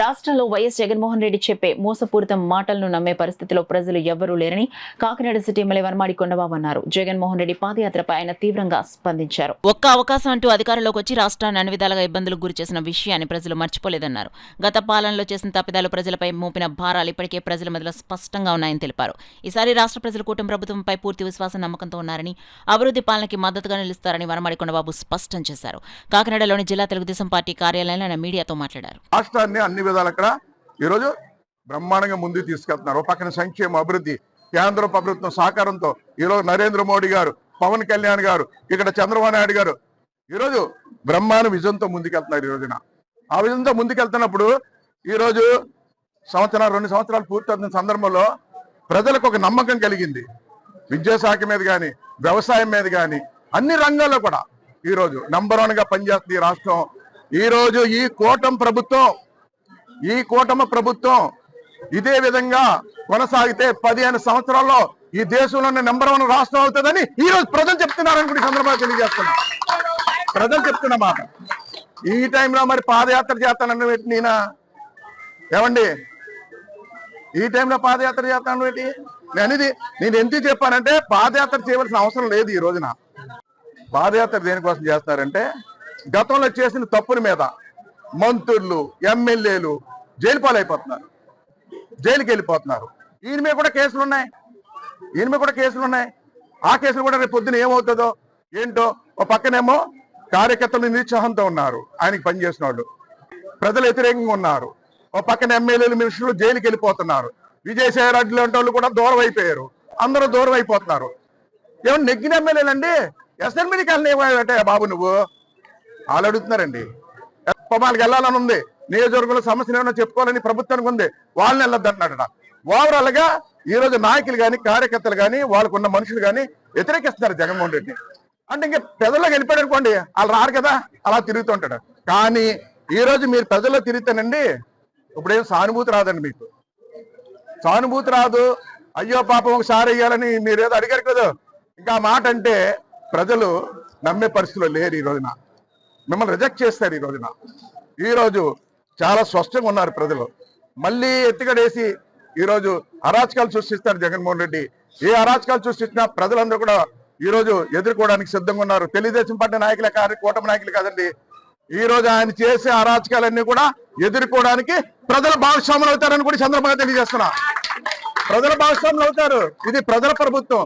రాష్ట్రంలో వైఎస్ జగన్మోహన్ రెడ్డి చెప్పే మోసపూరిత మాటలను నమ్మే పరిస్థితిలో ప్రజలు ఎవ్వరూ లేరని కాకినాడ సిటీ ఎమ్మెల్యే వనమాడి కొండబాబు అన్నారు. జగన్మోహన్ రెడ్డి పాదయాత్రపై ఆయన తీవ్రంగా స్పందించారు. ఒక్క అవకాశం అంటూ అధికారంలోకి వచ్చి రాష్ట్రాన్ని అన్ని విధాలుగా ఇబ్బందులకు గురి చేసిన విషయాన్ని ప్రజలు మర్చిపోలేదన్నారు. గత పాలనలో చేసిన తప్పిదాలు ప్రజలపై మోపిన భారాలు ఇప్పటికే ప్రజల మధ్యలో స్పష్టంగా ఉన్నాయని తెలిపారు. ఈసారి రాష్ట్ర ప్రజలు కూటమి ప్రభుత్వంపై పూర్తి విశ్వాసం నమ్మకంతో ఉన్నారని, అభివృద్ధి పాలనకి మద్దతుగా నిలుస్తారని వనమాడి కొండబాబు స్పష్టం చేశారు. కాకినాడలోని జిల్లా తెలుగుదేశం పార్టీ కార్యాలయంలో ఆయన మీడియాతో మాట్లాడారు. అన్ని విధాలు అక్కడ ఈరోజు బ్రహ్మాండంగా ముందుకు తీసుకెళ్తున్నారు. ఒక పక్కన సంక్షేమ అభివృద్ధి కేంద్ర ప్రభుత్వం సహకారంతో ఈరోజు నరేంద్ర మోడీ గారు, పవన్ కళ్యాణ్ గారు, ఇక్కడ చంద్రబాబు నాయుడు గారు ఈరోజు బ్రహ్మాండ విజన్తో ముందుకెళ్తున్నారు. ఈ రోజున ఆ విజన్తో ముందుకెళ్తున్నప్పుడు ఈరోజు సంవత్సరాలు 2 సంవత్సరాలు పూర్తవుతున్న సందర్భంలో ప్రజలకు ఒక నమ్మకం కలిగింది. విద్యాశాఖ మీద కానీ, వ్యవసాయం మీద కానీ అన్ని రంగాల్లో కూడా ఈరోజు నంబర్ 1గా పనిచేస్తుంది ఈ రాష్ట్రం. ఈరోజు ఈ కూటమి ప్రభుత్వం ఇదే విధంగా కొనసాగితే 15 సంవత్సరాల్లో ఈ దేశంలోనే నంబర్ 1 రాష్ట్రం అవుతుందని ఈ రోజు ప్రజలు చెప్తున్నారని కూడా సందర్భంగా తెలియజేస్తున్నా. ప్రజలు చెప్తున్న మాట. ఈ టైంలో మరి పాదయాత్ర చేస్తానన్న పెట్టి ఏమండి, ఈ టైంలో పాదయాత్ర చేస్తాను పెట్టి నేను ఎందుకు చెప్పానంటే పాదయాత్ర చేయవలసిన అవసరం లేదు. ఈ రోజున పాదయాత్ర దేనికోసం చేస్తారంటే గతంలో చేసిన తప్పుల మీద మంత్రులు, ఎమ్మెల్యేలు జైలుకి వెళ్ళిపోతున్నారు. ఈయన మీద కూడా కేసులు ఉన్నాయి. ఆ కేసులు కూడా రేపు పొద్దున ఏమవుతుందో ఏంటో. ఒక పక్కనేమో కార్యకర్తలు నిరుత్సాహంతో ఉన్నారు, ఆయనకి పనిచేసిన వాళ్ళు ప్రజలు వ్యతిరేకంగా ఉన్నారు. ఒక పక్కన ఎమ్మెల్యేలు, మినిస్టర్లు జైలుకి వెళ్ళిపోతున్నారు. విజయసాయి రెడ్డి లాంటి వాళ్ళు కూడా దూరం అయిపోయారు. అందరూ దూరం అయిపోతున్నారు. ఏమన్నా నెగ్గిన ఎమ్మెల్యేలండి అసెంబ్లీకి వెళ్ళినట్టే బాబు నువ్వు వాళ్ళు అడుగుతున్నారండి. వాళ్ళకి వెళ్ళాలని ఉంది, నియోజకవర్గంలో సమస్యలు ఏమైనా చెప్పుకోవాలని ప్రభుత్వానికి ఉంది, వాళ్ళని వెళ్ళొద్దు అంటున్నాడట. ఓవరాల్ గా ఈ రోజు నాయకులు కానీ, కార్యకర్తలు కానీ, వాళ్ళకు ఉన్న మనుషులు కానీ వ్యతిరేకిస్తున్నారు జగన్మోహన్ రెడ్డిని. అంటే ఇంకా ప్రజల్లోకి వెళ్ళిపోయాడు అనుకోండి, వాళ్ళు రారు కదా, అలా తిరుగుతుంటాడు. కానీ ఈ రోజు మీరు ప్రజల్లో తిరుగుతానండి, ఇప్పుడేం సానుభూతి రాదండి. మీకు సానుభూతి రాదు. అయ్యో పాపం ఒకసారి వేయాలని మీరు ఏదో అడిగారు కదా, ఇంకా ఆ మాట అంటే ప్రజలు నమ్మే పరిస్థితిలో లేరు. ఈ రోజున మిమ్మల్ని రిజెక్ట్ చేస్తారు. ఈ రోజు చాలా స్పష్టంగా ఉన్నారు ప్రజలు. మళ్ళీ ఎత్తుగడేసి ఈరోజు అరాచకాలు సృష్టిస్తారు జగన్మోహన్ రెడ్డి. ఏ అరాచకాలు సృష్టించినా ప్రజలందరూ కూడా ఈ రోజు ఎదుర్కోవడానికి సిద్ధంగా ఉన్నారు. తెలుగుదేశం పార్టీ నాయకులే కాదు, కూటమి నాయకులు కాదండి. ఈ రోజు ఆయన చేసే అరాచకాలన్నీ కూడా ఎదుర్కోవడానికి ప్రజల భాగస్వాములు అవుతారని కూడా సందర్భంగా తెలియజేస్తున్నా. ప్రజల భాగస్వాములు అవుతారు. ఇది ప్రజల ప్రభుత్వం.